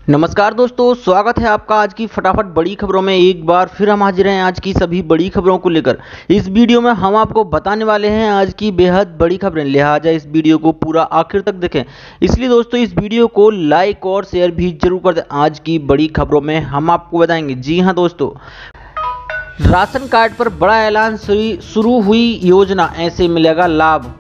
नमस्कार दोस्तों, स्वागत है आपका आज की फटाफट बड़ी खबरों में। एक बार फिर हम हाजिर हैं आज की सभी बड़ी खबरों को लेकर। इस वीडियो में हम आपको बताने वाले हैं आज की बेहद बड़ी खबरें, लिहाजा इस वीडियो को पूरा आखिर तक देखें। इसलिए दोस्तों इस वीडियो को लाइक और शेयर भी जरूर कर दें। आज की बड़ी खबरों में हम आपको बताएंगे, जी हाँ दोस्तों, राशन कार्ड पर बड़ा ऐलान, शुरू हुई योजना, ऐसे मिलेगा लाभ।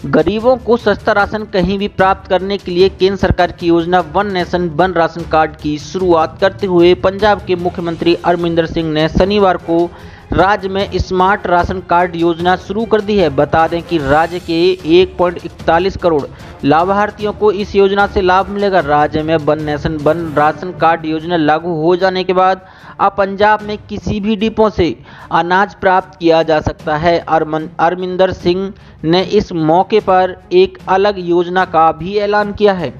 गरीबों को सस्ता राशन कहीं भी प्राप्त करने के लिए केंद्र सरकार की योजना one nation one ration card की शुरुआत करते हुए पंजाब के मुख्यमंत्री अमरिंदर सिंह ने शनिवार को राज्य में स्मार्ट राशन कार्ड योजना शुरू कर दी है। बता दें कि राज्य के 1.41 करोड़ लाभार्थियों को इस योजना से लाभ मिलेगा। राज्य में one nation one ration card योजना लागू हो जाने के बाद अब पंजाब में किसी भी डिपो से अनाज प्राप्त किया जा सकता है। अमरिंदर सिंह ने इस मौके पर एक अलग योजना का भी ऐलान किया है।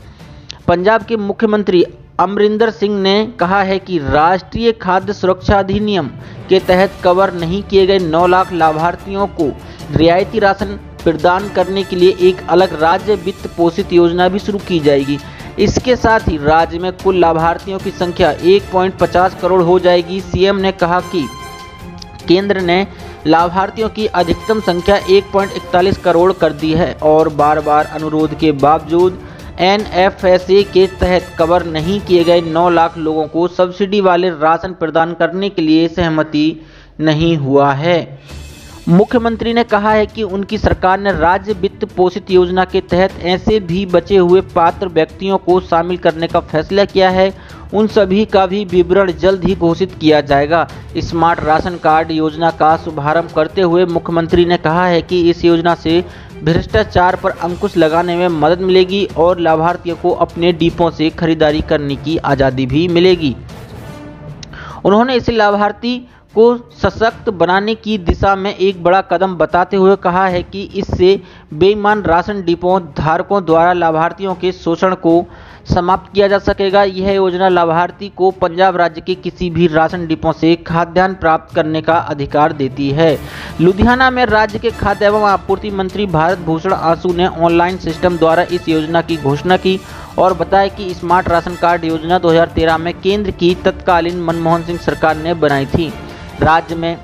पंजाब के मुख्यमंत्री अमरिंदर सिंह ने कहा है कि राष्ट्रीय खाद्य सुरक्षा अधिनियम के तहत कवर नहीं किए गए 9 लाख लाभार्थियों को रियायती राशन प्रदान करने के लिए एक अलग राज्य वित्त पोषित योजना भी शुरू की जाएगी। इसके साथ ही राज्य में कुल लाभार्थियों की संख्या 1.50 करोड़ हो जाएगी। सीएम ने कहा कि केंद्र ने लाभार्थियों की अधिकतम संख्या 1.41 करोड़ कर दी है और बार बार अनुरोध के बावजूद एनएफएसए के तहत कवर नहीं किए गए 9 लाख लोगों को सब्सिडी वाले राशन प्रदान करने के लिए सहमति नहीं हुआ है। मुख्यमंत्री ने कहा है कि उनकी सरकार ने राज्य वित्त पोषित योजना के तहत ऐसे भी बचे हुए पात्र व्यक्तियों को शामिल करने का फैसला किया है। उन सभी का भी विवरण जल्द ही घोषित किया जाएगा। स्मार्ट राशन कार्ड योजना का शुभारंभ करते हुए मुख्यमंत्री ने कहा है कि इस योजना से भ्रष्टाचार पर अंकुश लगाने में मदद मिलेगी और लाभार्थियों को अपने डिपो से खरीदारी करने की आज़ादी भी मिलेगी। उन्होंने इसे लाभार्थी को सशक्त बनाने की दिशा में एक बड़ा कदम बताते हुए कहा है कि इससे बेईमान राशन डिपो धारकों द्वारा लाभार्थियों के शोषण को समाप्त किया जा सकेगा। यह योजना लाभार्थी को पंजाब राज्य के किसी भी राशन डिपो से खाद्यान्न प्राप्त करने का अधिकार देती है। लुधियाना में राज्य के खाद्य एवं आपूर्ति मंत्री भारत भूषण आशु ने ऑनलाइन सिस्टम द्वारा इस योजना की घोषणा की और बताया कि स्मार्ट राशन कार्ड योजना 2013 में केंद्र की तत्कालीन मनमोहन सिंह सरकार ने बनाई थी। राज्य में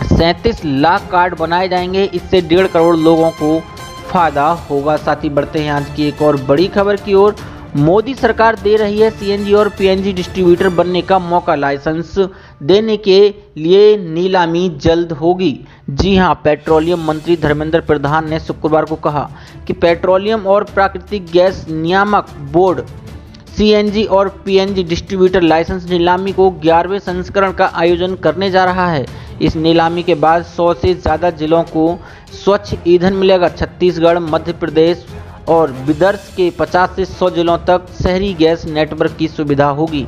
37 लाख कार्ड बनाए जाएंगे। इससे 1.5 करोड़ लोगों को फायदा होगा। साथ ही बढ़ते हैं आज की एक और बड़ी खबर की ओर। मोदी सरकार दे रही है सीएनजी और पीएनजी डिस्ट्रीब्यूटर बनने का मौका। लाइसेंस देने के लिए नीलामी जल्द होगी। जी हां, पेट्रोलियम मंत्री धर्मेंद्र प्रधान ने शुक्रवार को कहा कि पेट्रोलियम और प्राकृतिक गैस नियामक बोर्ड सीएनजी और पीएनजी डिस्ट्रीब्यूटर लाइसेंस नीलामी को 11वें संस्करण का आयोजन करने जा रहा है। इस नीलामी के बाद 100 से ज़्यादा जिलों को स्वच्छ ईंधन मिलेगा। छत्तीसगढ़, मध्य प्रदेश और विदर्भ के 50 से 100 जिलों तक शहरी गैस नेटवर्क की सुविधा होगी।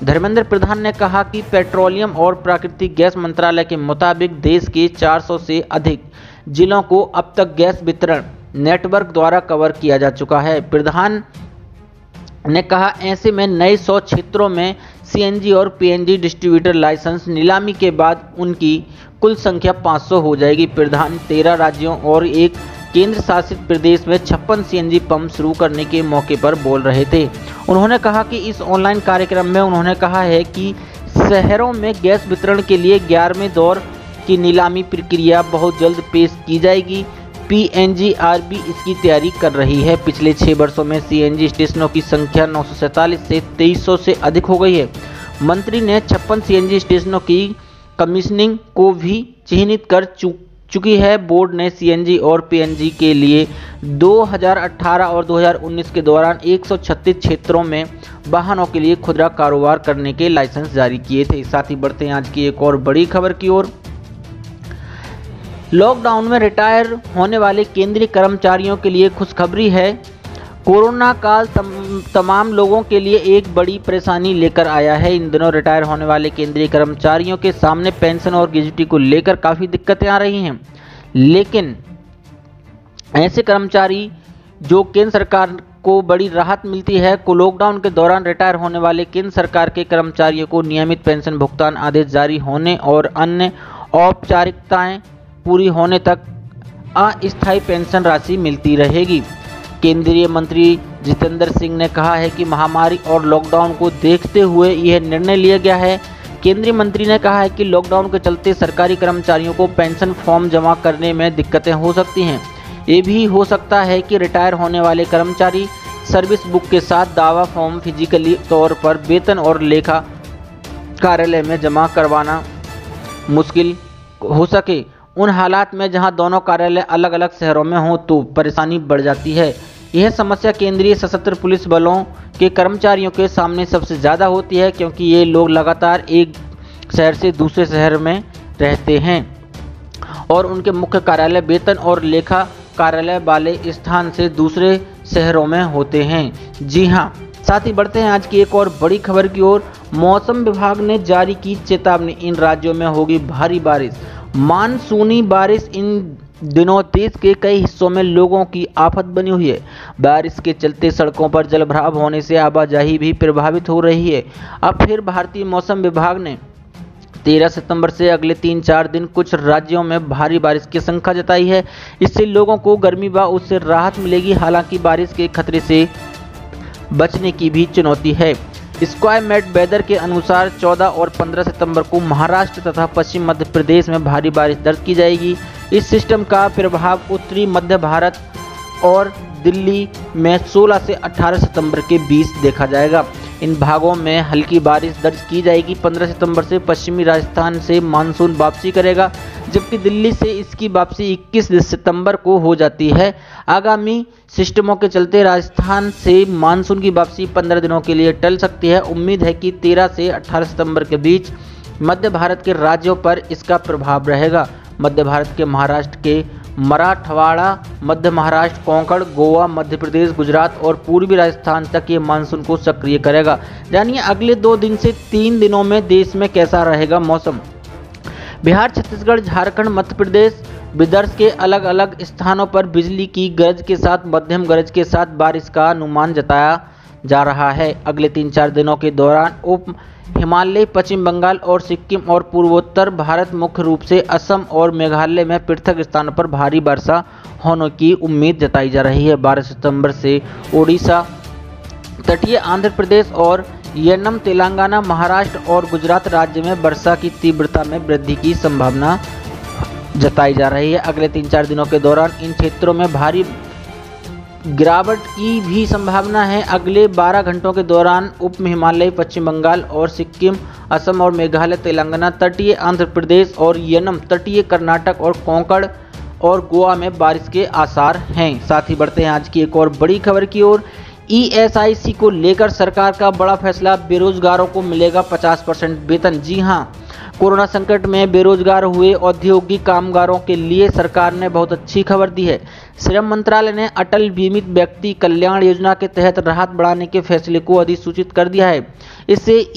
धर्मेंद्र प्रधान ने कहा कि पेट्रोलियम और प्राकृतिक गैस मंत्रालय के मुताबिक देश के 400 से अधिक जिलों को अब तक गैस वितरण नेटवर्क द्वारा कवर किया जा चुका है। प्रधान ने कहा ऐसे में नए 100 क्षेत्रों में सीएनजी और पीएनजी डिस्ट्रीब्यूटर लाइसेंस नीलामी के बाद उनकी कुल संख्या 500 हो जाएगी। प्रधान 13 राज्यों और एक केंद्र शासित प्रदेश में 56 सीएनजी पंप शुरू करने के मौके पर बोल रहे थे। उन्होंने कहा कि इस ऑनलाइन कार्यक्रम में उन्होंने कहा है कि शहरों में गैस वितरण के लिए 11वें दौर की नीलामी प्रक्रिया बहुत जल्द पेश की जाएगी। पीएनजीआरबी इसकी तैयारी कर रही है। पिछले 6 वर्षों में सीएनजी स्टेशनों की संख्या 947 से 2300 से अधिक हो गई है। मंत्री ने 56 सीएनजी स्टेशनों की कमीशनिंग को भी चिन्हित कर चुकी है। बोर्ड ने सीएनजी और पीएनजी के लिए 2018 और 2019 के दौरान 136 क्षेत्रों में वाहनों के लिए खुदरा कारोबार करने के लाइसेंस जारी किए थे। साथ ही बढ़ते हैं आज की एक और बड़ी खबर की ओर। लॉकडाउन में रिटायर होने वाले केंद्रीय कर्मचारियों के लिए खुशखबरी है। कोरोना काल तमाम लोगों के लिए एक बड़ी परेशानी लेकर आया है। इन दिनों रिटायर होने वाले केंद्रीय कर्मचारियों के सामने पेंशन और ग्रेच्युटी को लेकर काफ़ी दिक्कतें आ रही हैं। लेकिन ऐसे कर्मचारी जो केंद्र सरकार को बड़ी राहत मिलती है को लॉकडाउन के दौरान रिटायर होने वाले केंद्र सरकार के कर्मचारियों को नियमित पेंशन भुगतान आदेश जारी होने और अन्य औपचारिकताएं पूरी होने तक अस्थायी पेंशन राशि मिलती रहेगी। केंद्रीय मंत्री जितेंद्र सिंह ने कहा है कि महामारी और लॉकडाउन को देखते हुए यह निर्णय लिया गया है। केंद्रीय मंत्री ने कहा है कि लॉकडाउन के चलते सरकारी कर्मचारियों को पेंशन फॉर्म जमा करने में दिक्कतें हो सकती हैं। ये भी हो सकता है कि रिटायर होने वाले कर्मचारी सर्विस बुक के साथ दावा फॉर्म फिजिकली तौर पर वेतन और लेखा कार्यालय में जमा करवाना मुश्किल हो सके। उन हालात में जहां दोनों कार्यालय अलग अलग शहरों में हों तो परेशानी बढ़ जाती है। यह समस्या केंद्रीय सशस्त्र पुलिस बलों के कर्मचारियों के सामने सबसे ज़्यादा होती है, क्योंकि ये लोग लगातार एक शहर से दूसरे शहर में रहते हैं और उनके मुख्य कार्यालय वेतन और लेखा कार्यालय वाले स्थान से दूसरे शहरों में होते हैं। जी हाँ, साथ ही बढ़ते हैं आज की एक और बड़ी खबर की ओर। मौसम विभाग ने जारी की चेतावनी, इन राज्यों में होगी भारी बारिश। मानसूनी बारिश इन दिनों देश के कई हिस्सों में लोगों की आफत बनी हुई है। बारिश के चलते सड़कों पर जलभराव होने से आवाजाही भी प्रभावित हो रही है। अब फिर भारतीय मौसम विभाग ने 13 सितंबर से अगले 3-4 दिन कुछ राज्यों में भारी बारिश की आशंका जताई है। इससे लोगों को गर्मी व उससे राहत मिलेगी। हालांकि बारिश के खतरे से बचने की भी चुनौती है। स्काईमेट वेदर के अनुसार 14 और 15 सितंबर को महाराष्ट्र तथा पश्चिम मध्य प्रदेश में भारी बारिश दर्ज की जाएगी। इस सिस्टम का प्रभाव उत्तरी मध्य भारत और दिल्ली में 16 से 18 सितंबर के बीच देखा जाएगा। इन भागों में हल्की बारिश दर्ज की जाएगी। 15 सितंबर से पश्चिमी राजस्थान से मानसून वापसी करेगा, जबकि दिल्ली से इसकी वापसी 21 सितंबर को हो जाती है। आगामी सिस्टमों के चलते राजस्थान से मानसून की वापसी 15 दिनों के लिए टल सकती है। उम्मीद है कि 13 से 18 सितंबर के बीच मध्य भारत के राज्यों पर इसका प्रभाव रहेगा। मध्य भारत के महाराष्ट्र के मराठवाड़ा, मध्य महाराष्ट्र, कोंकण, गोवा, मध्य प्रदेश, गुजरात और पूर्वी राजस्थान तक ये मानसून को सक्रिय करेगा। जानिए अगले 2 दिन से 3 दिनों में देश में कैसा रहेगा मौसम। बिहार, छत्तीसगढ़, झारखंड, मध्य प्रदेश, विदर्भ के अलग अलग स्थानों पर बिजली की गरज के साथ मध्यम गरज के साथ बारिश का अनुमान जताया जा रहा है। अगले 3-4 दिनों के दौरान उप हिमालय, पश्चिम बंगाल और सिक्किम और पूर्वोत्तर भारत, मुख्य रूप से असम और मेघालय में पृथक स्थानों पर भारी वर्षा होने की उम्मीद जताई जा रही है। 12 सितंबर से ओडिशा, तटीय आंध्र प्रदेश और येनम, तेलंगाना, महाराष्ट्र और गुजरात राज्य में वर्षा की तीव्रता में वृद्धि की संभावना जताई जा रही है। अगले 3-4 दिनों के दौरान इन क्षेत्रों में भारी गिरावट की भी संभावना है। अगले 12 घंटों के दौरान उप हिमालय, पश्चिम बंगाल और सिक्किम, असम और मेघालय, तेलंगाना, तटीय आंध्र प्रदेश और येनम, तटीय कर्नाटक और कोंकण और गोवा में बारिश के आसार हैं। साथ ही बढ़ते हैं आज की एक और बड़ी खबर की ओर। ESIC को लेकर सरकार का बड़ा फैसला, बेरोजगारों को मिलेगा 50% वेतन। जी हाँ, कोरोना संकट में बेरोजगार हुए औद्योगिक कामगारों के लिए सरकार ने बहुत अच्छी खबर दी है। श्रम मंत्रालय ने अटल बीमित व्यक्ति कल्याण योजना के तहत राहत बढ़ाने के फैसले को अधिसूचित कर दिया है। इससे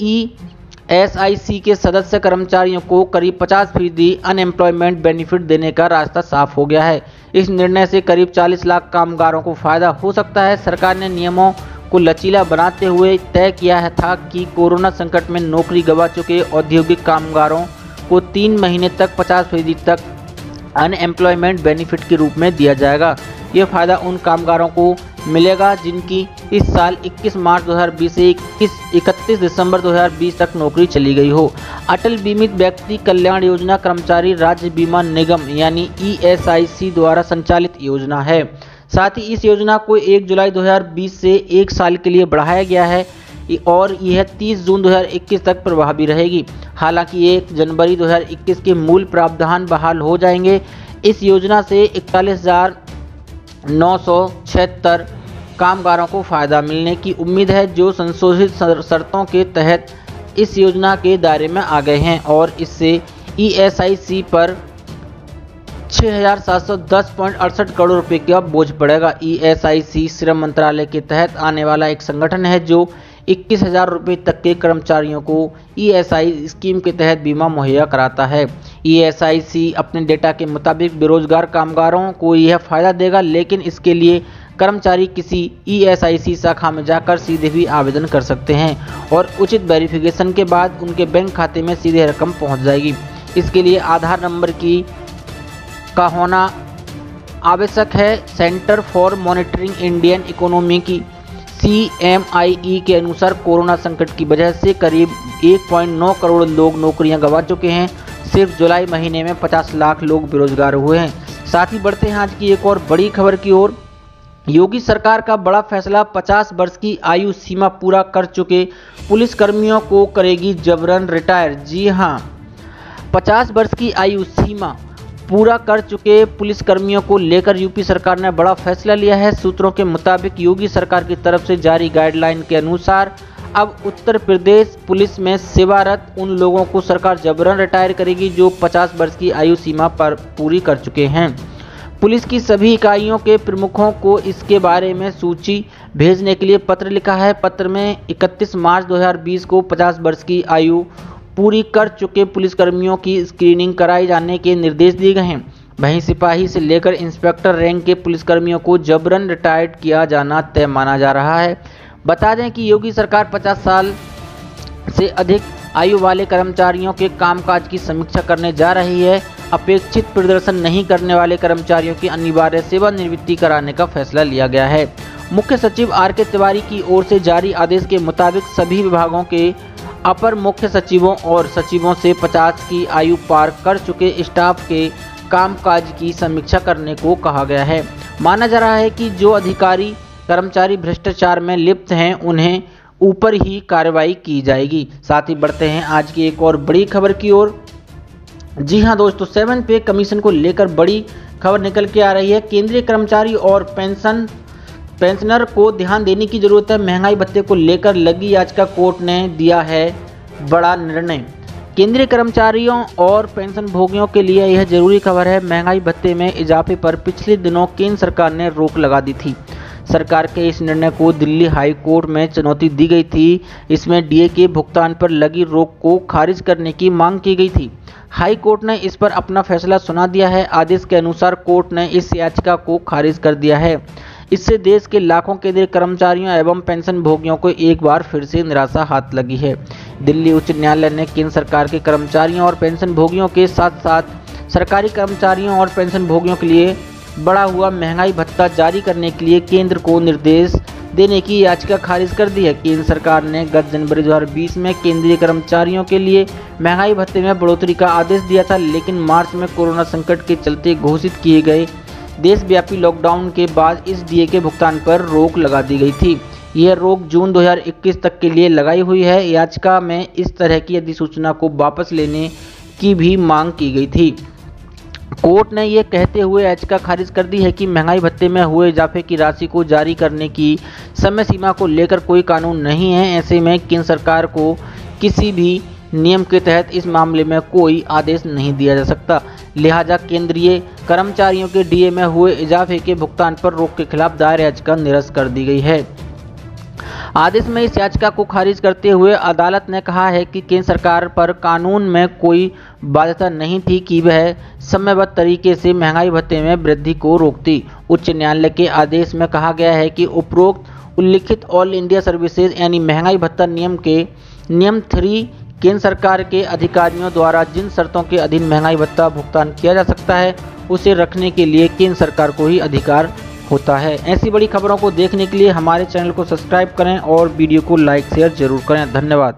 ESIC के सदस्य कर्मचारियों को करीब 50% अनएम्प्लॉयमेंट बेनिफिट देने का रास्ता साफ हो गया है। इस निर्णय से करीब 40 लाख कामगारों को फायदा हो सकता है। सरकार ने नियमों को लचीला बनाते हुए तय किया था कि कोरोना संकट में नौकरी गंवा चुके औद्योगिक कामगारों को 3 महीने तक 50% तक अनएम्प्लॉयमेंट बेनिफिट के रूप में दिया जाएगा। ये फायदा उन कामगारों को मिलेगा जिनकी इस साल 21 मार्च 2020 से 31 दिसंबर 2020 तक नौकरी चली गई हो। अटल बीमित व्यक्ति कल्याण योजना कर्मचारी राज्य बीमा निगम यानी ESIC द्वारा संचालित योजना है। साथ ही इस योजना को 1 जुलाई 2020 से 1 साल के लिए बढ़ाया गया है और यह 30 जून 2021 तक प्रभावी रहेगी। हालांकि 1 जनवरी 2021 के मूल प्रावधान बहाल हो जाएंगे। इस योजना से 41,976 कामगारों को फायदा मिलने की उम्मीद है, जो संशोधित शर्तों के तहत इस योजना के दायरे में आ गए हैं और इससे ESIC पर 6,710.68 करोड़ रुपए का बोझ पड़ेगा। ESIC श्रम मंत्रालय के तहत आने वाला एक संगठन है जो 21,000 रुपये तक के कर्मचारियों को ESI स्कीम के तहत बीमा मुहैया कराता है। ESIC अपने डेटा के मुताबिक बेरोजगार कामगारों को यह फायदा देगा, लेकिन इसके लिए कर्मचारी किसी ESIC शाखा में जाकर सीधे भी आवेदन कर सकते हैं और उचित वेरिफिकेशन के बाद उनके बैंक खाते में सीधे रकम पहुंच जाएगी। इसके लिए आधार नंबर का होना आवश्यक है। Centre for monitoring Indian economy की CMIE के अनुसार कोरोना संकट की वजह से करीब 1.9 करोड़ लोग नौकरियां गंवा चुके हैं। सिर्फ जुलाई महीने में 50 लाख लोग बेरोजगार हुए हैं। साथ ही बढ़ते हैं आज की एक और बड़ी खबर की ओर। योगी सरकार का बड़ा फैसला, 50 वर्ष की आयु सीमा पूरा कर चुके पुलिसकर्मियों को करेगी जबरन रिटायर। जी हां, 50 वर्ष की आयु सीमा पूरा कर चुके पुलिसकर्मियों को लेकर यूपी सरकार ने बड़ा फैसला लिया है। सूत्रों के मुताबिक योगी सरकार की तरफ से जारी गाइडलाइन के अनुसार अब उत्तर प्रदेश पुलिस में सेवारत उन लोगों को सरकार जबरन रिटायर करेगी जो 50 वर्ष की आयु सीमा पर पूरी कर चुके हैं। पुलिस की सभी इकाइयों के प्रमुखों को इसके बारे में सूची भेजने के लिए पत्र लिखा है। पत्र में 31 मार्च 2020 को 50 वर्ष की आयु पूरी कर चुके पुलिसकर्मियों की स्क्रीनिंग कराए जाने के निर्देश दिए गए हैं। वहीं सिपाही से लेकर इंस्पेक्टर रैंक के पुलिसकर्मियों को जबरन रिटायर्ड किया जाना तय माना जा रहा है। बता दें कि योगी सरकार 50 साल से अधिक आयु वाले कर्मचारियों के कामकाज की समीक्षा करने जा रही है। अपेक्षित प्रदर्शन नहीं करने वाले कर्मचारियों की अनिवार्य सेवानिवृत्ति कराने का फैसला लिया गया है। मुख्य सचिव RK तिवारी की ओर से जारी आदेश के मुताबिक सभी विभागों के अपर मुख्य सचिवों और सचिवों से 50 की आयु पार कर चुके स्टाफ के कामकाज की समीक्षा करने को कहा गया है। माना जा रहा है कि जो अधिकारी कर्मचारी भ्रष्टाचार में लिप्त हैं उन्हें ऊपर ही कार्रवाई की जाएगी। साथ ही बढ़ते हैं आज की एक और बड़ी खबर की ओर। जी हां दोस्तों, 7 पे कमीशन को लेकर बड़ी खबर निकल के आ रही है। केंद्रीय कर्मचारी और पेंशनर को ध्यान देने की जरूरत है। महंगाई भत्ते को लेकर लगी याचिका कोर्ट ने दिया है बड़ा निर्णय। केंद्रीय कर्मचारियों और पेंशन भोगियों के लिए यह जरूरी खबर है। महंगाई भत्ते में इजाफे पर पिछले दिनों केंद्र सरकार ने रोक लगा दी थी। सरकार के इस निर्णय को दिल्ली हाई कोर्ट में चुनौती दी गई थी। इसमें DA के भुगतान पर लगी रोक को खारिज करने की मांग की गई थी। हाई कोर्ट ने इस पर अपना फैसला सुना दिया है। आदेश के अनुसार कोर्ट ने इस याचिका को खारिज कर दिया है। इससे देश के लाखों केंद्रीय कर्मचारियों एवं पेंशन भोगियों को एक बार फिर से निराशा हाथ लगी है। दिल्ली उच्च न्यायालय ने केंद्र सरकार के कर्मचारियों और पेंशन भोगियों के साथ साथ सरकारी कर्मचारियों और पेंशन भोगियों के लिए बढ़ा हुआ महंगाई भत्ता जारी करने के लिए केंद्र को निर्देश देने की याचिका खारिज कर दी है। केंद्र सरकार ने गत जनवरी 2020 में केंद्रीय कर्मचारियों के लिए महंगाई भत्ते में बढ़ोतरी का आदेश दिया था, लेकिन मार्च में कोरोना संकट के चलते घोषित किए गए देशव्यापी लॉकडाउन के बाद इस DA के भुगतान पर रोक लगा दी गई थी। यह रोक जून 2021 तक के लिए लगाई हुई है। याचिका में इस तरह की अधिसूचना को वापस लेने की भी मांग की गई थी। कोर्ट ने यह कहते हुए याचिका खारिज कर दी है कि महंगाई भत्ते में हुए इजाफे की राशि को जारी करने की समय सीमा को लेकर कोई कानून नहीं है। ऐसे में केंद्र सरकार को किसी भी नियम के तहत इस मामले में कोई आदेश नहीं दिया जा सकता। लिहाजा केंद्रीय कर्मचारियों के DA में हुए इजाफे के भुगतान पर रोक के खिलाफ दायर याचिका निरस्त कर दी गई है। आदेश में इस याचिका को खारिज करते हुए अदालत ने कहा है कि केंद्र सरकार पर कानून में कोई बाध्यता नहीं थी कि वह समयबद्ध तरीके से महंगाई भत्ते में वृद्धि को रोकती। उच्च न्यायालय के आदेश में कहा गया है कि उपरोक्त उल्लिखित ऑल इंडिया सर्विसेज यानी महंगाई भत्ता नियम के नियम 3 केंद्र सरकार के अधिकारियों द्वारा जिन शर्तों के अधीन महंगाई भत्ता भुगतान किया जा सकता है उसे रखने के लिए केंद्र सरकार को ही अधिकार होता है। ऐसी बड़ी खबरों को देखने के लिए हमारे चैनल को सब्सक्राइब करें और वीडियो को लाइक शेयर जरूर करें। धन्यवाद।